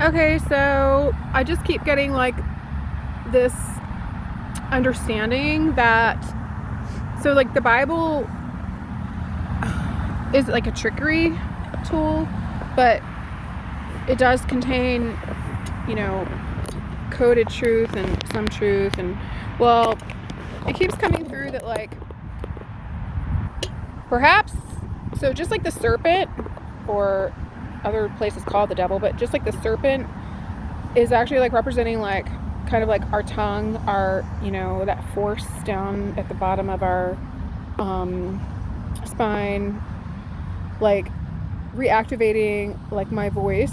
Okay, so I just keep getting like this understanding that like the Bible is like a trickery tool, but it does contain, coded truth and some truth, and well, it keeps coming through that like perhaps, so just like the serpent, or other places called the devil, but just like the serpent is actually like representing like kind of like our tongue, our, that force down at the bottom of our spine, like reactivating like my voice,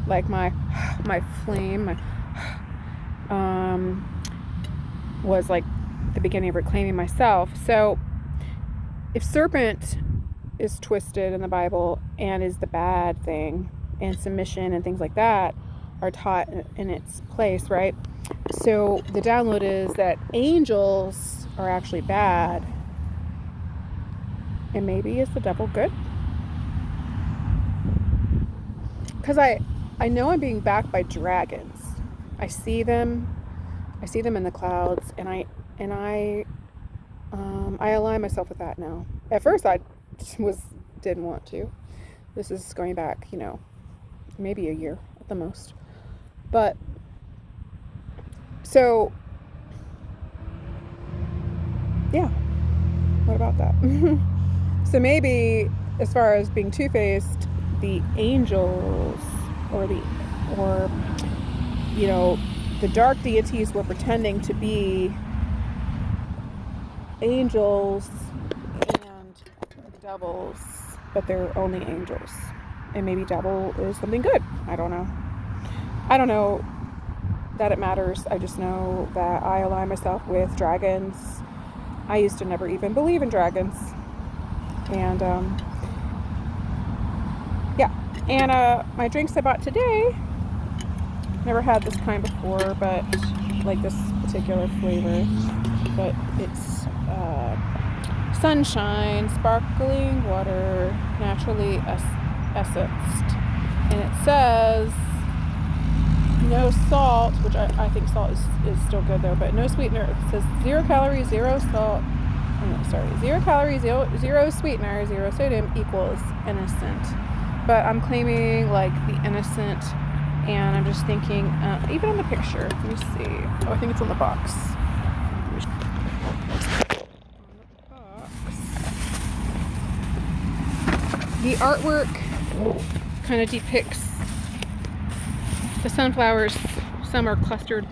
like my flame, was like the beginning of reclaiming myself. So if serpent is twisted in the Bible and is the bad thing, and submission and things like that are taught in its place, right? So the download is that angels are actually bad, and maybe is the devil good? Because I know I'm being backed by dragons. I see them in the clouds, and I align myself with that now. At first I didn't want to. This is going back, maybe a year at the most. But so yeah, what about that? So maybe as far as being two-faced, the angels or the dark deities were pretending to be angels and devils, but they're only angels. And maybe devil is something good. I don't know that it matters. I just know that I align myself with dragons. I used to never even believe in dragons. And my drinks I bought today, never had this kind before, but like this particular flavor, but it's sunshine, sparkling water, naturally essenced, and it says no salt, which I think salt is still good though, but no sweetener. It says 0 calories, 0 salt. 0 calories, 0 sweetener, 0 sodium equals innocent. But I'm claiming like the innocent, and I'm just thinking, even on the picture, let me see. Oh, I think it's on the box. The artwork kind of depicts the sunflowers. Some are clustered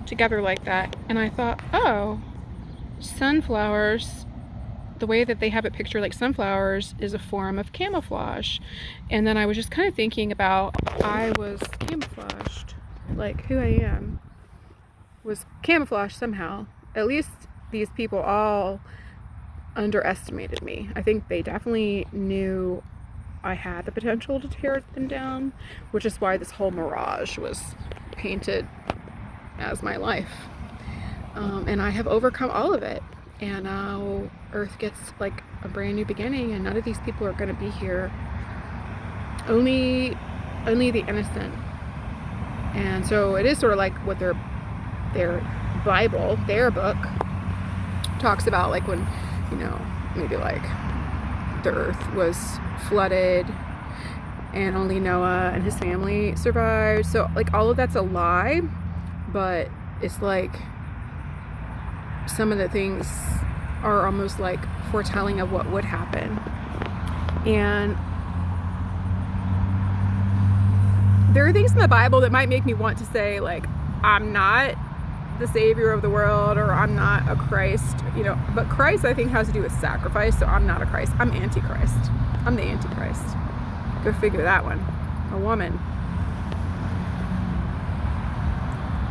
together like that, and I thought, oh, sunflowers, the way that they have it pictured like sunflowers is a form of camouflage. And then I was just kind of thinking about, I was camouflaged, like who I am was camouflaged somehow. At least these people all underestimated me. I think they definitely knew I had the potential to tear them down, which is why this whole mirage was painted as my life. And I have overcome all of it. And now Earth gets like a brand new beginning, and none of these people are going to be here. Only the innocent. And so it is sort of like what their Bible, their book, talks about, like when, maybe like the earth was flooded and only Noah and his family survived. So like all of that's a lie, but it's like some of the things are almost like foretelling of what would happen. And there are things in the Bible that might make me want to say, like, I'm not the savior of the world, or I'm not a Christ, but Christ I think has to do with sacrifice, so I'm not a Christ. I'm Antichrist. I'm the Antichrist. Go figure that one. A woman.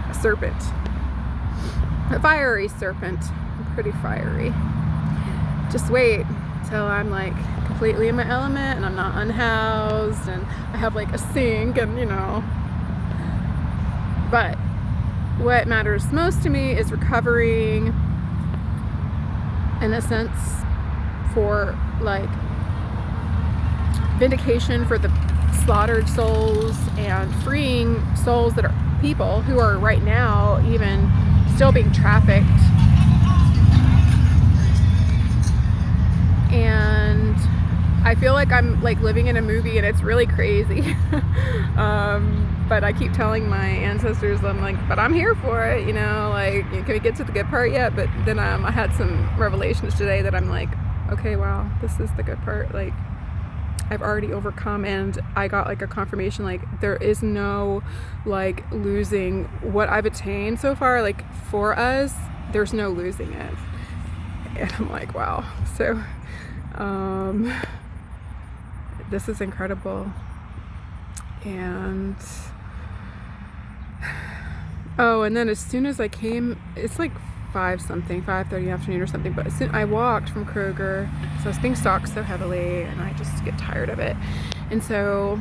A serpent. A fiery serpent. I'm pretty fiery. Just wait till I'm like completely in my element and I'm not unhoused and I have like a sink and but what matters most to me is recovering innocence, for like vindication for the slaughtered souls and freeing souls that are people who are right now even still being trafficked. And I feel like I'm like living in a movie, and it's really crazy. But I keep telling my ancestors, I'm like, but I'm here for it, you know, like, can we get to the good part yet? But then I had some revelations today that I'm like, okay, wow, this is the good part. Like, I've already overcome, and I got like a confirmation, like there is no like losing what I've attained so far. Like for us, there's no losing it. And I'm like, wow. So this is incredible. And oh, and then as soon as I came, it's like 5:30 afternoon or something, but as soon I walked from Kroger, so I was being stalked so heavily, and I just get tired of it. And so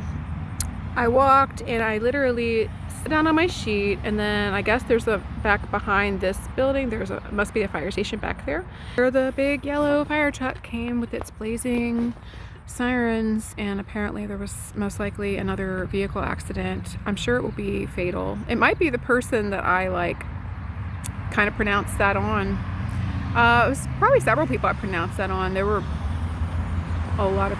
I walked, and I literally sat down on my sheet, and then I guess there's a back behind this building, must be a fire station back there, where the big yellow fire truck came with its blazing sirens, and apparently there was most likely another vehicle accident. I'm sure it will be fatal. It might be the person that I like kind of pronounced that on. It was probably several people I pronounced that on. There were a lot of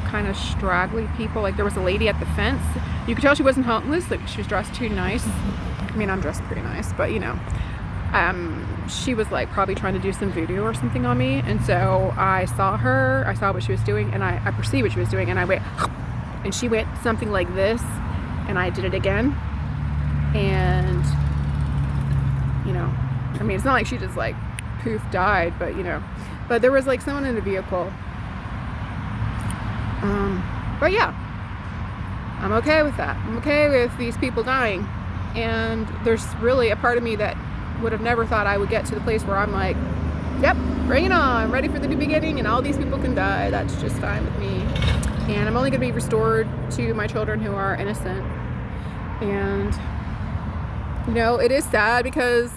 kind of straggly people. Like there was a lady at the fence. You could tell she wasn't homeless. Like she was dressed too nice. I mean, I'm dressed pretty nice, but you know, she was like probably trying to do some voodoo or something on me. And so I saw her, I saw what she was doing, and I perceived what she was doing, and I went, and she went something like this, and I did it again. And you know, I mean, it's not like she just like poof died, but you know, but there was like someone in the vehicle. But yeah, I'm okay with that. I'm okay with these people dying. And there's really a part of me that would have never thought I would get to the place where I'm like, yep, bring it on, I'm ready for the new beginning, and all these people can die. That's just fine with me. And I'm only going to be restored to my children who are innocent. And you know, it is sad because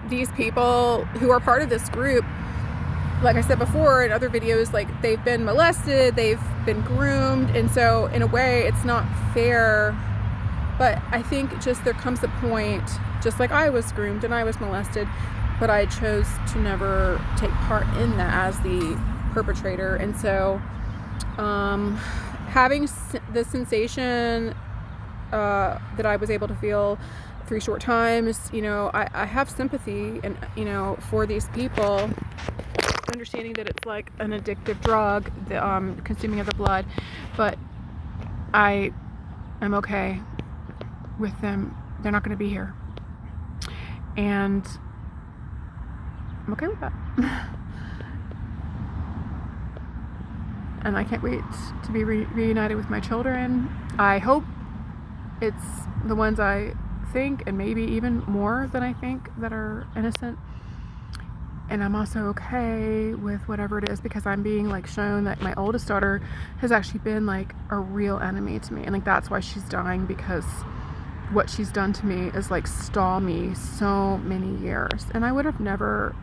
these people who are part of this group, like I said before in other videos, like they've been molested, they've been groomed, and so in a way it's not fair. But I think just there comes a point, just like I was groomed and I was molested, but I chose to never take part in that as the perpetrator. And so having the sensation that I was able to feel 3 short times, you know, I have sympathy, and you know, for these people, understanding that it's like an addictive drug, the consuming of the blood, but I'm okay with them. They're not going to be here, and I'm okay with that. And I can't wait to be reunited with my children. I hope it's the ones I think, and maybe even more than I think, that are innocent. And I'm also okay with whatever it is, because I'm being like shown that my oldest daughter has actually been like a real enemy to me, and like that's why she's dying, because what she's done to me is like stall me so many years. And I would have never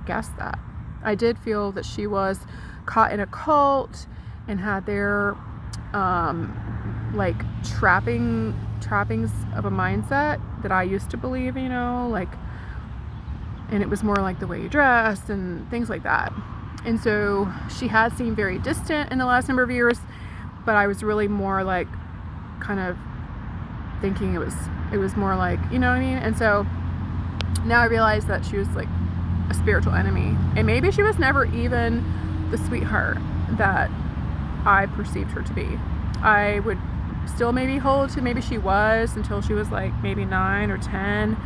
guessed that. I did feel that she was caught in a cult and had their like trappings of a mindset that I used to believe, you know, like, and it was more like the way you dressed and things like that. And so she had seemed very distant in the last number of years, but I was really more like kind of thinking it was more like, you know what I mean? And so now I realize that she was like a spiritual enemy, and maybe she was never even the sweetheart that I perceived her to be. I would still maybe hold to maybe she was until she was like maybe 9 or 10,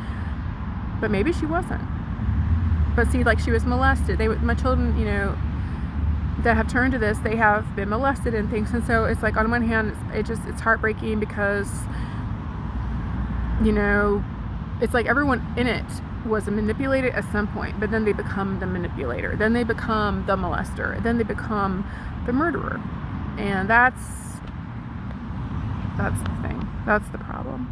but maybe she wasn't. But see, like, she was molested. My children, you know, that have turned to this, they have been molested and things. And so it's like, on one hand, it's heartbreaking, because, you know, it's like everyone in it was manipulated at some point, but then they become the manipulator, then they become the molester, then they become the murderer. And that's the thing. That's the problem.